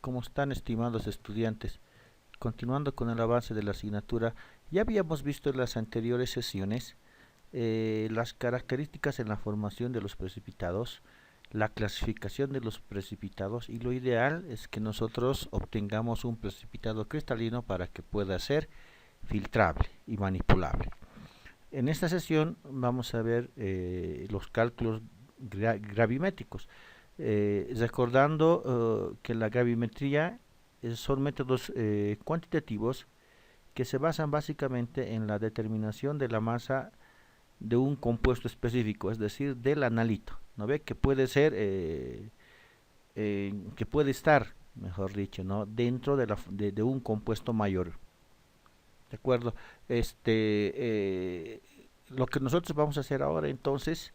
¿Cómo están, estimados estudiantes? Continuando con el avance de la asignatura, ya habíamos visto en las anteriores sesiones las características en la formación de los precipitados, la clasificación de los precipitados, y lo ideal es que nosotros obtengamos un precipitado cristalino para que pueda ser filtrable y manipulable. En esta sesión vamos a ver los cálculos gravimétricos. Recordando que la gravimetría son métodos cuantitativos que se basan básicamente en la determinación de la masa de un compuesto específico, es decir, del analito, ¿no ve? Que puede ser, que puede estar, mejor dicho, ¿no? Dentro de un compuesto mayor, ¿de acuerdo? Lo que nosotros vamos a hacer ahora entonces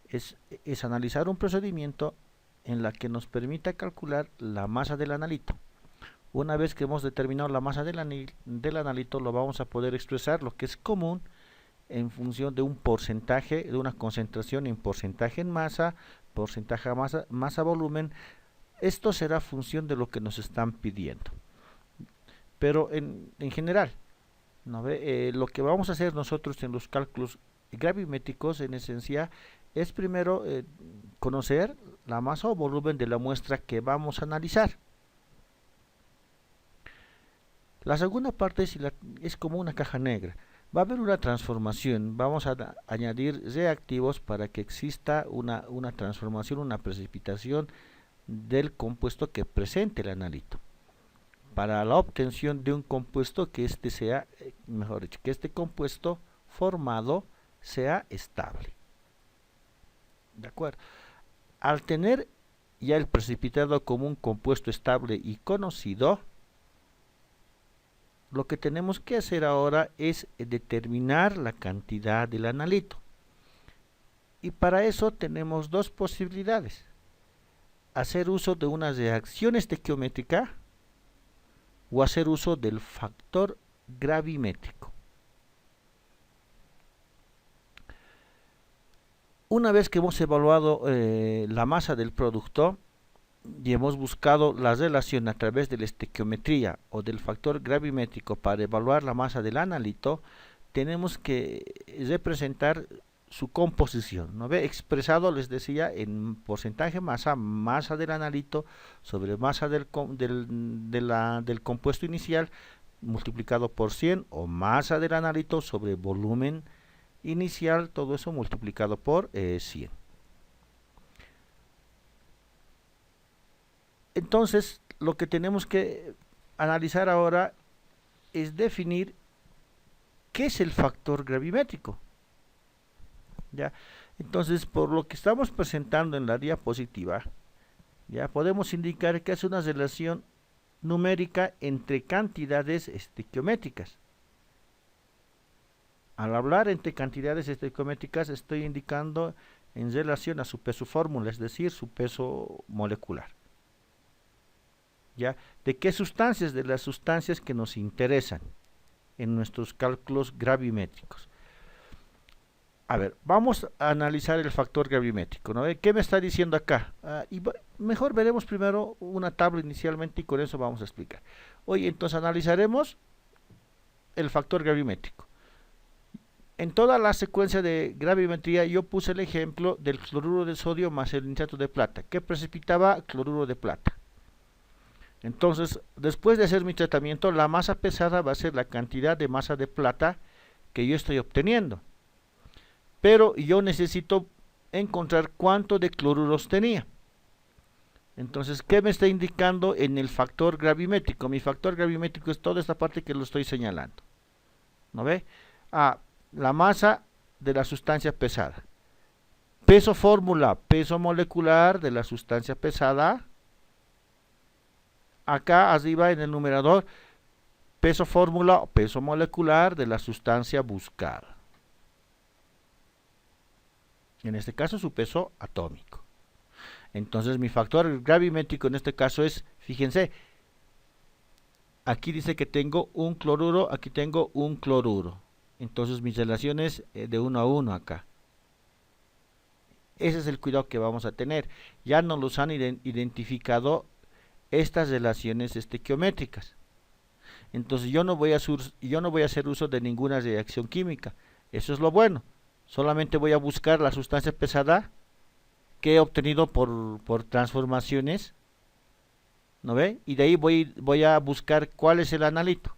es analizar un procedimiento en la que nos permita calcular la masa del analito. Una vez que hemos determinado la masa del analito, lo vamos a poder expresar, lo que es común, en función de un porcentaje, de una concentración en porcentaje en masa, porcentaje a masa volumen. Esto será función de lo que nos están pidiendo. Pero en general, ¿no ve? Lo que vamos a hacer nosotros en los cálculos gravimétricos, en esencia, es primero conocer la masa o volumen de la muestra que vamos a analizar. La segunda parte es como una caja negra. Va a haber una transformación, vamos a añadir reactivos para que exista una transformación, una precipitación del compuesto que presente el analito, para la obtención de un compuesto que sea, mejor dicho, que este compuesto formado sea estable. ¿De acuerdo? Al tener ya el precipitado como un compuesto estable y conocido, lo que tenemos que hacer ahora es determinar la cantidad del analito. Y para eso tenemos dos posibilidades: hacer uso de una reacción estequiométrica o hacer uso del factor gravimétrico. Una vez que hemos evaluado la masa del producto y hemos buscado la relación a través de la estequiometría o del factor gravimétrico para evaluar la masa del analito, tenemos que representar su composición, ¿no ve? Expresado, les decía, en porcentaje masa del analito sobre masa del compuesto inicial multiplicado por 100, o masa del analito sobre volumen inicial, todo eso multiplicado por 100. Entonces, lo que tenemos que analizar ahora es definir qué es el factor gravimétrico. ¿Ya? Entonces, por lo que estamos presentando en la diapositiva, ya podemos indicar que es una relación numérica entre cantidades estequiométricas. Al hablar entre cantidades estequiométricas, estoy indicando en relación a su peso fórmula, es decir, su peso molecular. ¿Ya? ¿De qué sustancias? De las sustancias que nos interesan en nuestros cálculos gravimétricos. A ver, vamos a analizar el factor gravimétrico, ¿no? ¿Qué me está diciendo acá? Mejor veremos primero una tabla inicialmente y con eso vamos a explicar. Oye, entonces analizaremos el factor gravimétrico. En toda la secuencia de gravimetría yo puse el ejemplo del cloruro de sodio más el nitrato de plata, que precipitaba cloruro de plata. Entonces, después de hacer mi tratamiento, la masa pesada va a ser la cantidad de masa de plata que yo estoy obteniendo. Pero yo necesito encontrar cuánto de cloruros tenía. Entonces, ¿qué me está indicando en el factor gravimétrico? Mi factor gravimétrico es toda esta parte que lo estoy señalando. ¿No ve? La masa de la sustancia pesada. Peso fórmula, peso molecular de la sustancia pesada. Acá arriba en el numerador, peso fórmula, peso molecular de la sustancia buscada. En este caso su peso atómico. Entonces mi factor gravimétrico en este caso es, fíjense, aquí dice que tengo un cloruro, aquí tengo un cloruro. Entonces mi relación es de 1 a 1 acá. Ese es el cuidado que vamos a tener. Ya nos los han identificado estas relaciones estequiométricas. Entonces yo no voy a hacer uso de ninguna reacción química. Eso es lo bueno. Solamente voy a buscar la sustancia pesada que he obtenido por transformaciones, ¿no ve? Y de ahí voy a buscar cuál es el analito.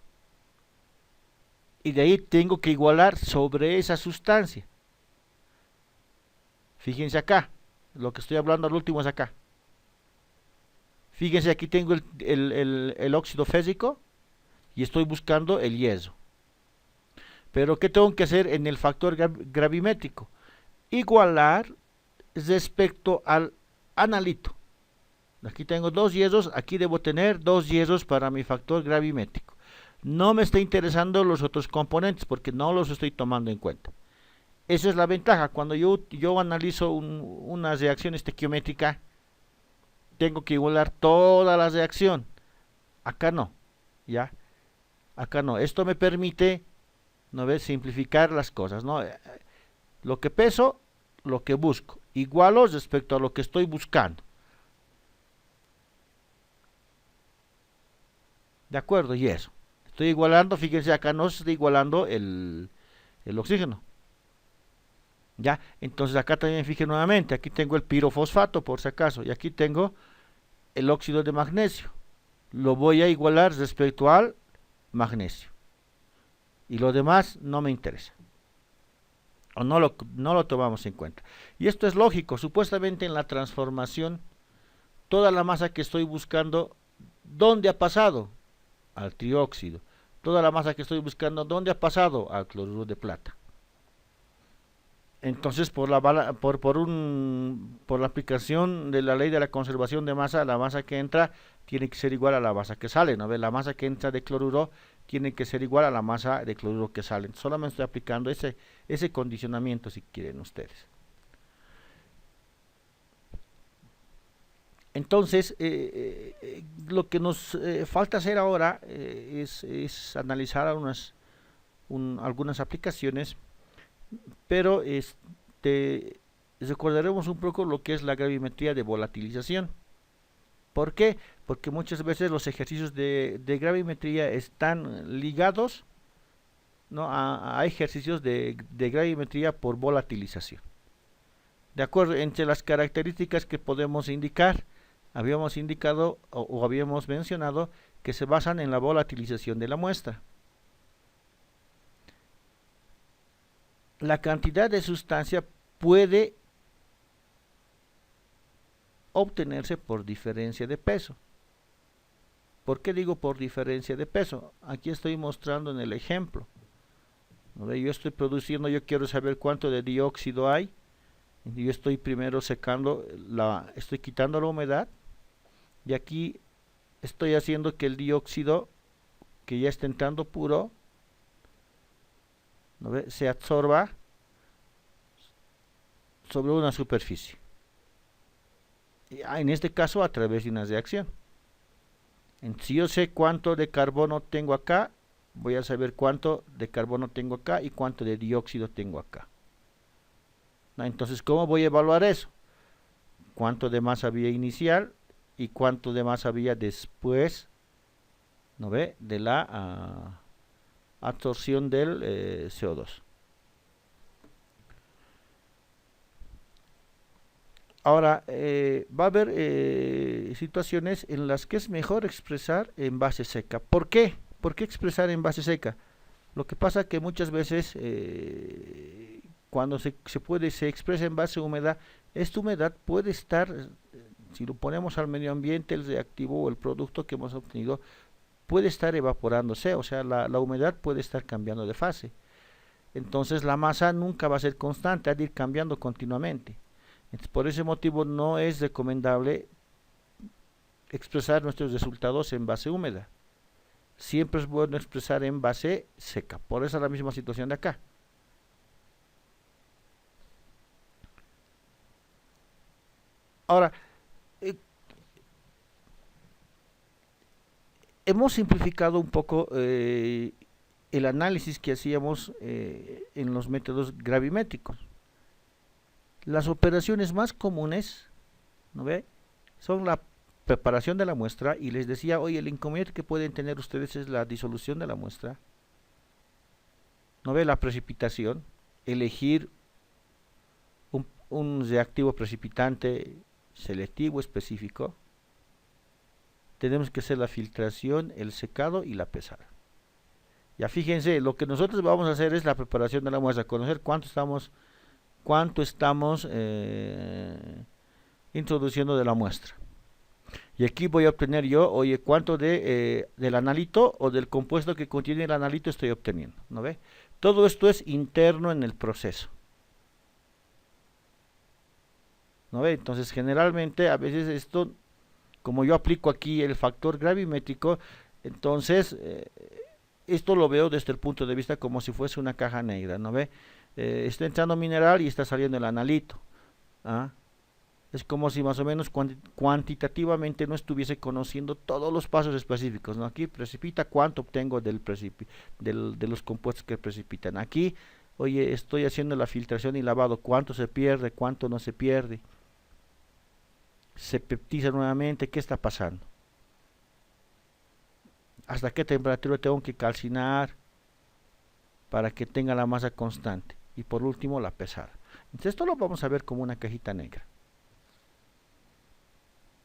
Y de ahí tengo que igualar sobre esa sustancia. Fíjense acá, lo que estoy hablando al último es acá. Fíjense, aquí tengo el óxido fésico y estoy buscando el hierro. Pero ¿qué tengo que hacer en el factor gravimétrico? Igualar respecto al analito. Aquí tengo 2 hierros, aquí debo tener 2 hierros para mi factor gravimétrico. No me está interesando los otros componentes porque no los estoy tomando en cuenta. Esa es la ventaja. Cuando yo analizo una reacción estequiométrica, tengo que igualar toda la reacción. Acá no, ¿ya? Acá no. Esto me permite, ¿no ves?, simplificar las cosas, ¿no? Lo que peso, lo que busco. Igualo respecto a lo que estoy buscando. ¿De acuerdo? Y eso. Estoy igualando, fíjense, acá no se está igualando el oxígeno. ¿Ya? Entonces acá también fíjense nuevamente, aquí tengo el pirofosfato por si acaso, y aquí tengo el óxido de magnesio. Lo voy a igualar respecto al magnesio. Y lo demás no me interesa. O no lo tomamos en cuenta. Y esto es lógico, supuestamente en la transformación, toda la masa que estoy buscando, ¿dónde ha pasado? Al trióxido. Toda la masa que estoy buscando, ¿dónde ha pasado? Al cloruro de plata. Entonces, por la aplicación de la ley de la conservación de masa, la masa que entra tiene que ser igual a la masa que sale, ¿no? La masa que entra de cloruro tiene que ser igual a la masa de cloruro que sale. Solamente estoy aplicando ese condicionamiento, si quieren ustedes. Entonces, lo que nos falta hacer ahora es analizar algunas aplicaciones, pero recordaremos un poco lo que es la gravimetría de volatilización. ¿Por qué? Porque muchas veces los ejercicios de gravimetría están ligados, ¿no?, a ejercicios de gravimetría por volatilización. De acuerdo, entre las características que podemos indicar, habíamos indicado o habíamos mencionado que se basan en la volatilización de la muestra. La cantidad de sustancia puede obtenerse por diferencia de peso. ¿Por qué digo por diferencia de peso? Aquí estoy mostrando en el ejemplo. Yo estoy produciendo, yo quiero saber cuánto de dióxido hay. Yo estoy primero secando, estoy quitando la humedad. Y aquí estoy haciendo que el dióxido, que ya está entrando puro, se absorba sobre una superficie. En este caso a través de una reacción. Si yo sé cuánto de carbono tengo acá, voy a saber cuánto de carbono tengo acá y cuánto de dióxido tengo acá. Entonces, ¿cómo voy a evaluar eso? ¿Cuánto de masa había inicial y cuánto de masa había después, de la absorción del CO2? Ahora, va a haber situaciones en las que es mejor expresar en base seca. ¿Por qué? ¿Por qué expresar en base seca? Lo que pasa que muchas veces cuando se expresa en base húmeda, esta humedad puede estar, si lo ponemos al medio ambiente, el reactivo o el producto que hemos obtenido, puede estar evaporándose, o sea, la humedad puede estar cambiando de fase. Entonces la masa nunca va a ser constante, ha de ir cambiando continuamente. Entonces, por ese motivo no es recomendable expresar nuestros resultados en base húmeda. Siempre es bueno expresar en base seca. Por eso es la misma situación de acá. Ahora, hemos simplificado un poco el análisis que hacíamos en los métodos gravimétricos. Las operaciones más comunes, son la preparación de la muestra y les decía, oye, el inconveniente que pueden tener ustedes es la disolución de la muestra, no ve la precipitación, elegir un reactivo precipitante selectivo específico, tenemos que hacer la filtración, el secado y la pesada. Ya fíjense, lo que nosotros vamos a hacer es la preparación de la muestra, conocer cuánto estamos introduciendo de la muestra. Y aquí voy a obtener yo, oye, cuánto del analito o del compuesto que contiene el analito estoy obteniendo, ¿no ve? Todo esto es interno en el proceso, ¿no ve? Entonces, generalmente, a veces esto, como yo aplico aquí el factor gravimétrico, entonces, esto lo veo desde el punto de vista como si fuese una caja negra, ¿no ve? Está entrando mineral y está saliendo el analito, ¿ah? Es como si más o menos cuantitativamente no estuviese conociendo todos los pasos específicos, ¿no? Aquí precipita cuánto obtengo de los compuestos que precipitan. Aquí, oye, estoy haciendo la filtración y lavado, cuánto se pierde, cuánto no se pierde. Se peptiza nuevamente, ¿qué está pasando? ¿Hasta qué temperatura tengo que calcinar para que tenga la masa constante? Y por último, la pesada. Entonces, esto lo vamos a ver como una cajita negra.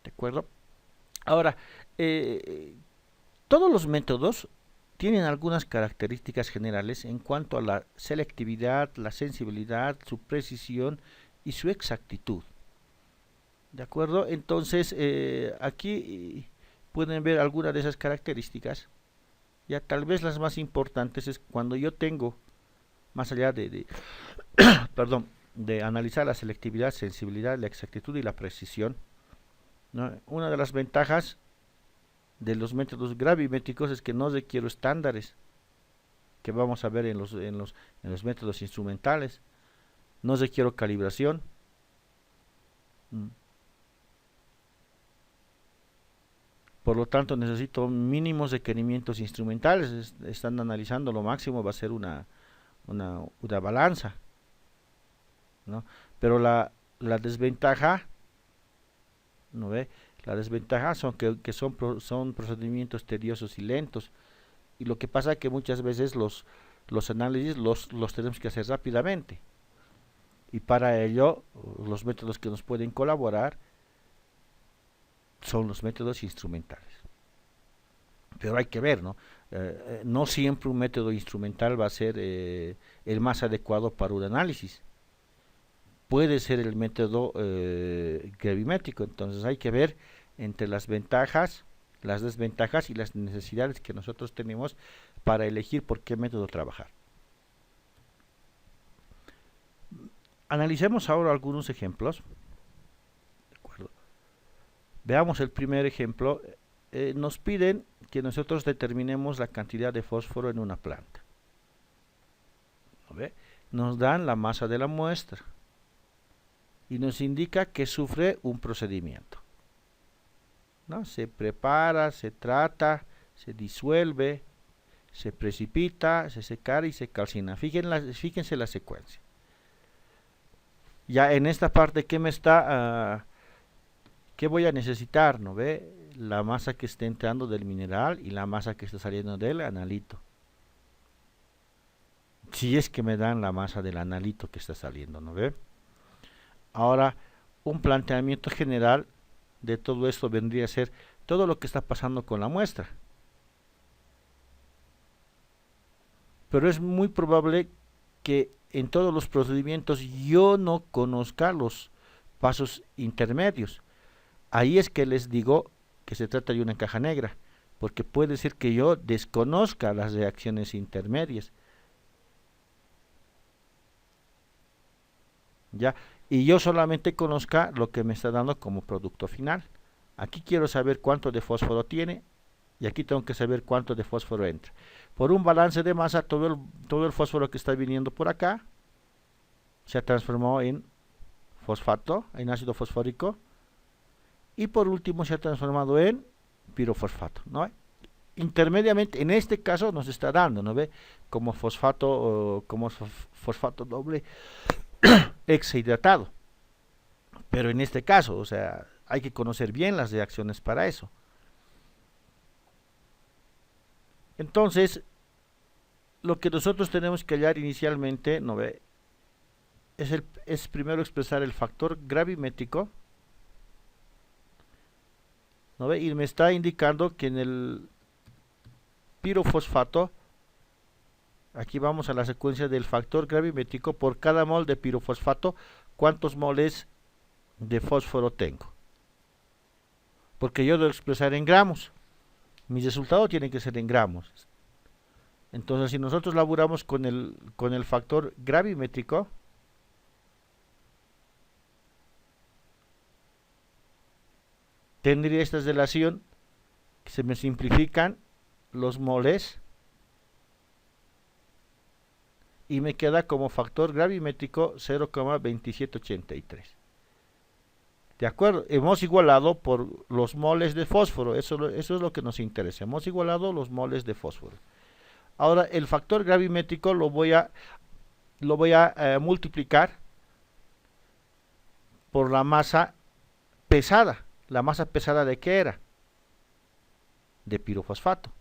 ¿De acuerdo? Ahora, todos los métodos tienen algunas características generales en cuanto a la selectividad, la sensibilidad, su precisión y su exactitud. ¿De acuerdo? Entonces, aquí pueden ver algunas de esas características. Ya tal vez las más importantes es cuando yo tengo, más allá perdón, de analizar la selectividad, sensibilidad, la exactitud y la precisión, ¿no? Una de las ventajas de los métodos gravimétricos es que no requiero estándares que vamos a ver en los métodos instrumentales, no requiero calibración. Por lo tanto, necesito mínimos requerimientos instrumentales. Están analizando lo máximo, va a ser una balanza, ¿no? Pero la desventaja, ¿no ve? La desventaja son que son procedimientos tediosos y lentos. Y lo que pasa es que muchas veces los análisis los tenemos que hacer rápidamente. Y para ello, los métodos que nos pueden colaborar son los métodos instrumentales. Pero hay que ver, ¿no? No siempre un método instrumental va a ser el más adecuado para un análisis. Puede ser el método gravimétrico, entonces hay que ver entre las ventajas, las desventajas y las necesidades que nosotros tenemos para elegir por qué método trabajar. Analicemos ahora algunos ejemplos. ¿De acuerdo? Veamos el primer ejemplo. Nos piden que nosotros determinemos la cantidad de fósforo en una planta. ¿No ve? Nos dan la masa de la muestra y nos indica que sufre un procedimiento, ¿no? Se prepara, se trata, se disuelve, se precipita, se secara y se calcina. Fíjense la secuencia. Ya en esta parte, ¿qué voy a necesitar? ¿No ve? La masa que esté entrando del mineral y la masa que está saliendo del analito. Si es que me dan la masa del analito que está saliendo, ¿no ve? Ahora, un planteamiento general de todo esto vendría a ser todo lo que está pasando con la muestra. Pero es muy probable que en todos los procedimientos yo no conozca los pasos intermedios. Ahí es que les digo que se trata de una caja negra, porque puede ser que yo desconozca las reacciones intermedias. ¿Ya? Y yo solamente conozca lo que me está dando como producto final. Aquí quiero saber cuánto de fósforo tiene y aquí tengo que saber cuánto de fósforo entra. Por un balance de masa, todo el fósforo que está viniendo por acá se ha transformado en fosfato, en ácido fosfórico, y por último se ha transformado en pirofosfato, ¿no? Intermediamente, en este caso nos está dando, ¿no ve? Como fosfato doble hexahidratado. Pero en este caso, o sea, hay que conocer bien las reacciones para eso. Entonces, lo que nosotros tenemos que hallar inicialmente, ¿no ve? Es primero expresar el factor gravimétrico, ¿no ve? Y me está indicando que en el pirofosfato, aquí vamos a la secuencia del factor gravimétrico, por cada mol de pirofosfato, ¿cuántos moles de fósforo tengo? Porque yo debo expresar en gramos, mi resultado tiene que ser en gramos. Entonces, si nosotros laburamos con el factor gravimétrico, tendría esta relación que se me simplifican los moles y me queda como factor gravimétrico 0,2783. ¿De acuerdo? Hemos igualado por los moles de fósforo, eso es lo que nos interesa. Hemos igualado los moles de fósforo. Ahora, el factor gravimétrico lo voy a multiplicar por la masa pesada. ¿La masa pesada de qué era? De pirofosfato.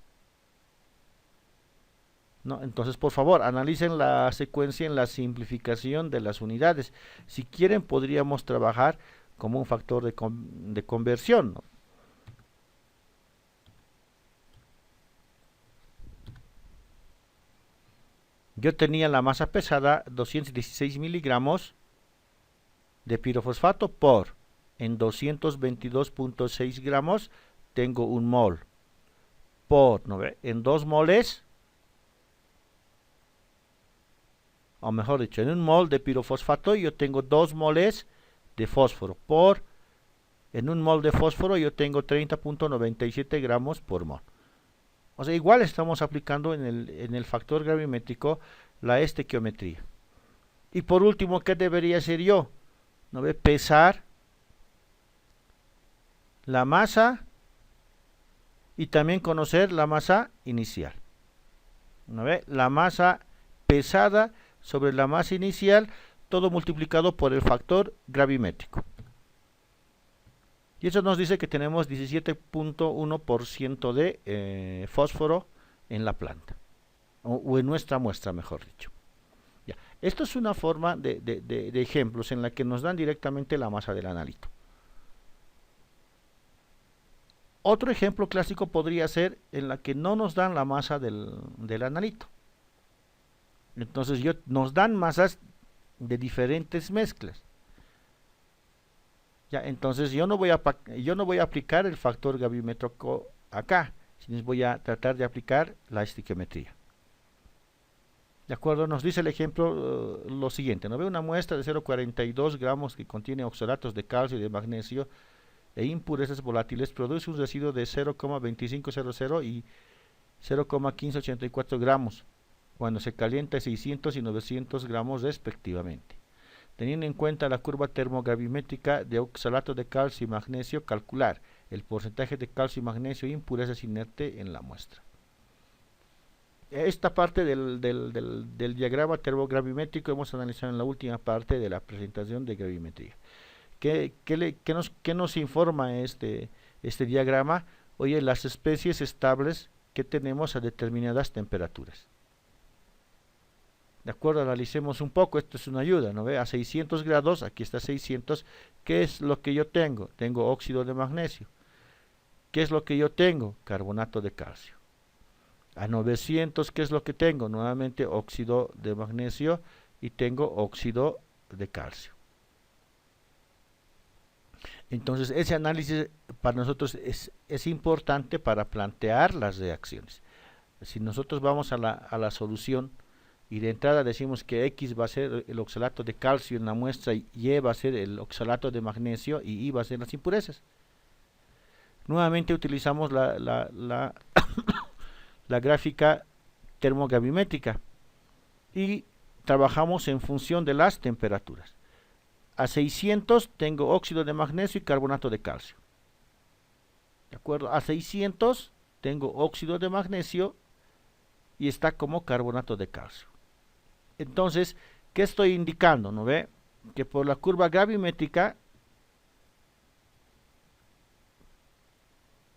¿No? Entonces, por favor, analicen la secuencia en la simplificación de las unidades. Si quieren, podríamos trabajar como un factor de conversión, ¿no? Yo tenía la masa pesada 216 miligramos de pirofosfato por, en 222.6 gramos tengo un mol, por, ¿no ve? En 2 moles, o mejor dicho, en un mol de pirofosfato yo tengo 2 moles de fósforo, por, en un mol de fósforo yo tengo 30.97 gramos por mol. O sea, igual estamos aplicando en el factor gravimétrico la estequiometría. Y por último, ¿qué debería hacer yo? ¿No ve? Pesar la masa y también conocer la masa inicial. ¿No ve? La masa pesada sobre la masa inicial, todo multiplicado por el factor gravimétrico. Y eso nos dice que tenemos 17.1% de fósforo en la planta, o en nuestra muestra, mejor dicho. Ya. Esto es una forma de ejemplos en la que nos dan directamente la masa del analito. Otro ejemplo clásico podría ser en la que no nos dan la masa del analito. Entonces nos dan masas de diferentes mezclas. Ya, entonces yo no voy a aplicar el factor gravimétrico acá, sino voy a tratar de aplicar la estequiometría. De acuerdo, nos dice el ejemplo lo siguiente, ¿no ve? Una muestra de 0,42 gramos que contiene oxalatos de calcio y de magnesio e impurezas volátiles produce un residuo de 0,2500 y 0,1584 gramos cuando se calienta 600 y 900 gramos respectivamente. Teniendo en cuenta la curva termogravimétrica de oxalato de calcio y magnesio, calcular el porcentaje de calcio y magnesio e impurezas inerte en la muestra. Esta parte del diagrama termogravimétrico hemos analizado en la última parte de la presentación de gravimetría. ¿Qué nos informa este diagrama? Oye, las especies estables que tenemos a determinadas temperaturas. De acuerdo, analicemos un poco, esto es una ayuda, ¿no ve? A 600 grados, aquí está 600, ¿qué es lo que yo tengo? Tengo óxido de magnesio. ¿Qué es lo que yo tengo? Carbonato de calcio. A 900, ¿qué es lo que tengo? Nuevamente óxido de magnesio y tengo óxido de calcio. Entonces, ese análisis para nosotros es importante para plantear las reacciones. Si nosotros vamos a la solución, y de entrada decimos que X va a ser el oxalato de calcio en la muestra y Y va a ser el oxalato de magnesio y Y va a ser las impurezas. Nuevamente utilizamos la gráfica termogravimétrica y trabajamos en función de las temperaturas. A 600 tengo óxido de magnesio y carbonato de calcio. ¿De acuerdo? A 600 tengo óxido de magnesio y está como carbonato de calcio. Entonces, ¿qué estoy indicando? ¿No ve? Que por la curva gravimétrica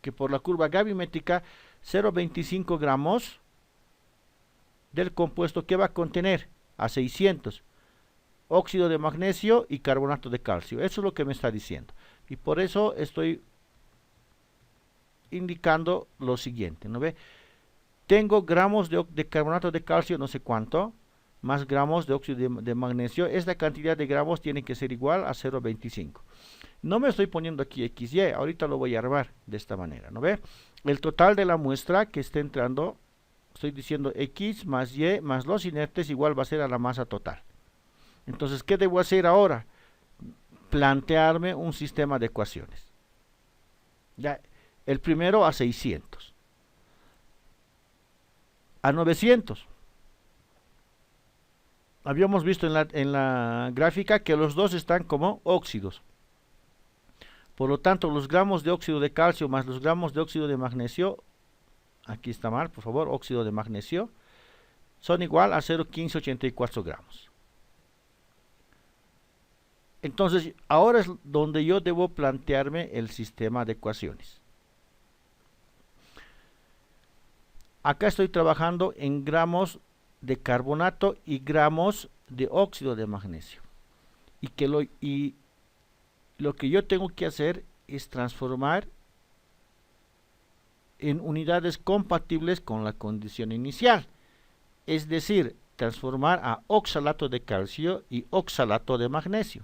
que por la curva gravimétrica 0,25 gramos del compuesto que va a contener a 600 óxido de magnesio y carbonato de calcio. Eso es lo que me está diciendo. Y por eso estoy indicando lo siguiente, ¿no ve? Tengo gramos de carbonato de calcio, no sé cuánto, más gramos de óxido de magnesio. Esta cantidad de gramos tiene que ser igual a 0,25. No me estoy poniendo aquí XY, ahorita lo voy a armar de esta manera, ¿no ve? El total de la muestra que está entrando, estoy diciendo X más Y más los inertes igual va a ser a la masa total. Entonces, ¿qué debo hacer ahora? Plantearme un sistema de ecuaciones. Ya, el primero a 600. A 900. Habíamos visto en la gráfica que los dos están como óxidos. Por lo tanto, los gramos de óxido de calcio más los gramos de óxido de magnesio, aquí está mal, por favor, óxido de magnesio, son igual a 0,1584 gramos. Entonces, ahora es donde yo debo plantearme el sistema de ecuaciones. Acá estoy trabajando en gramos de carbonato y gramos de óxido de magnesio. Y lo que yo tengo que hacer es transformar en unidades compatibles con la condición inicial. Es decir, transformar a oxalato de calcio y oxalato de magnesio.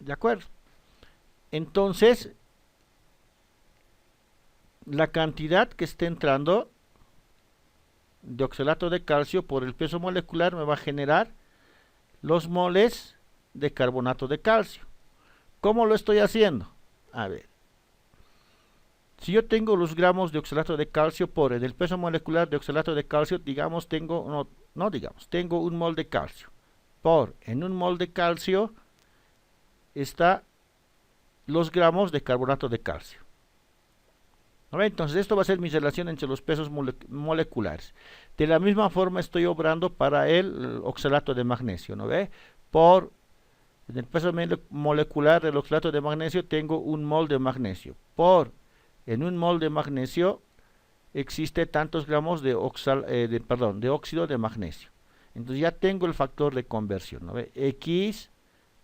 ¿De acuerdo? Entonces, la cantidad que esté entrando de oxalato de calcio por el peso molecular me va a generar los moles de carbonato de calcio. ¿Cómo lo estoy haciendo? A ver, si yo tengo los gramos de oxalato de calcio por el peso molecular de oxalato de calcio, digamos, tengo un mol de calcio. En un mol de calcio está los gramos de carbonato de calcio. ¿No ve? Entonces esto va a ser mi relación entre los pesos moleculares. De la misma forma estoy obrando para el oxalato de magnesio, ¿no ve? En el peso molecular del oxalato de magnesio tengo un mol de magnesio. En un mol de magnesio existe tantos gramos de óxido de magnesio. Entonces ya tengo el factor de conversión, ¿no ve? X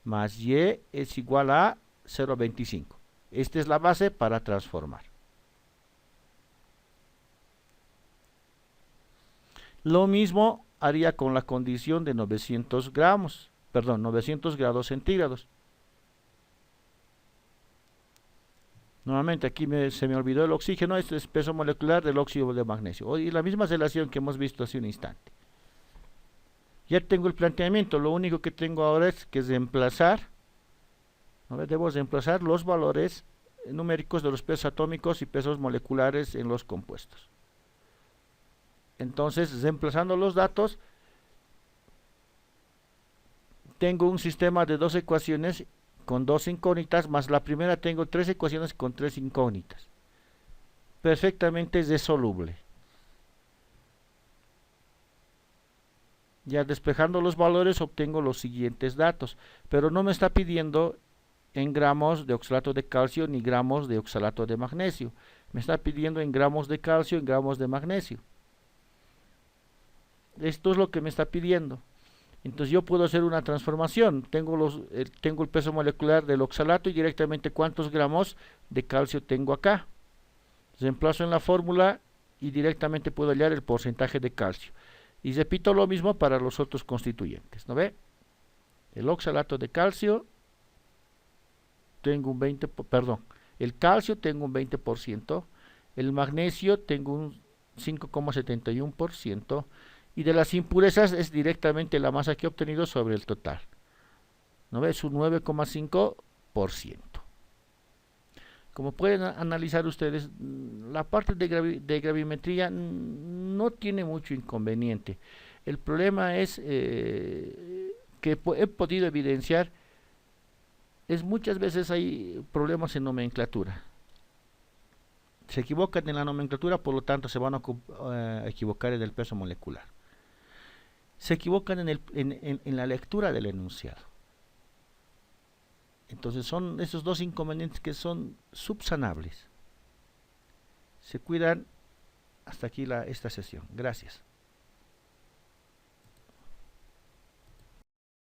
más Y es igual a 0,25. Esta es la base para transformar. Lo mismo haría con la condición de 900 grados centígrados. Nuevamente aquí se me olvidó el oxígeno, este es peso molecular del óxido de magnesio. Y la misma relación que hemos visto hace un instante. Ya tengo el planteamiento, lo único que tengo ahora es que reemplazar, debo reemplazar los valores numéricos de los pesos atómicos y pesos moleculares en los compuestos. Entonces, reemplazando los datos, tengo un sistema de dos ecuaciones con dos incógnitas, más la primera tengo tres ecuaciones con tres incógnitas. Perfectamente resoluble. Ya despejando los valores obtengo los siguientes datos, pero no me está pidiendo en gramos de oxalato de calcio ni gramos de oxalato de magnesio. Me está pidiendo en gramos de calcio y gramos de magnesio. Esto es lo que me está pidiendo. Entonces yo puedo hacer una transformación. Tengo el peso molecular del oxalato y directamente cuántos gramos de calcio tengo acá. Reemplazo en la fórmula y directamente puedo hallar el porcentaje de calcio. Y repito lo mismo para los otros constituyentes. ¿No ve? El oxalato de calcio tengo un 20%, el calcio tengo un 20%, el magnesio tengo un 5,71%, y de las impurezas es directamente la masa que he obtenido sobre el total. ¿No ves? Un 9,5%. Como pueden analizar ustedes, la parte de gravimetría no tiene mucho inconveniente. El problema es que he podido evidenciar muchas veces hay problemas en nomenclatura. Se equivocan en la nomenclatura, por lo tanto se van a equivocar en el peso molecular. Se equivocan en la lectura del enunciado. Entonces son esos dos inconvenientes que son subsanables. Se cuidan. Hasta aquí esta sesión. Gracias.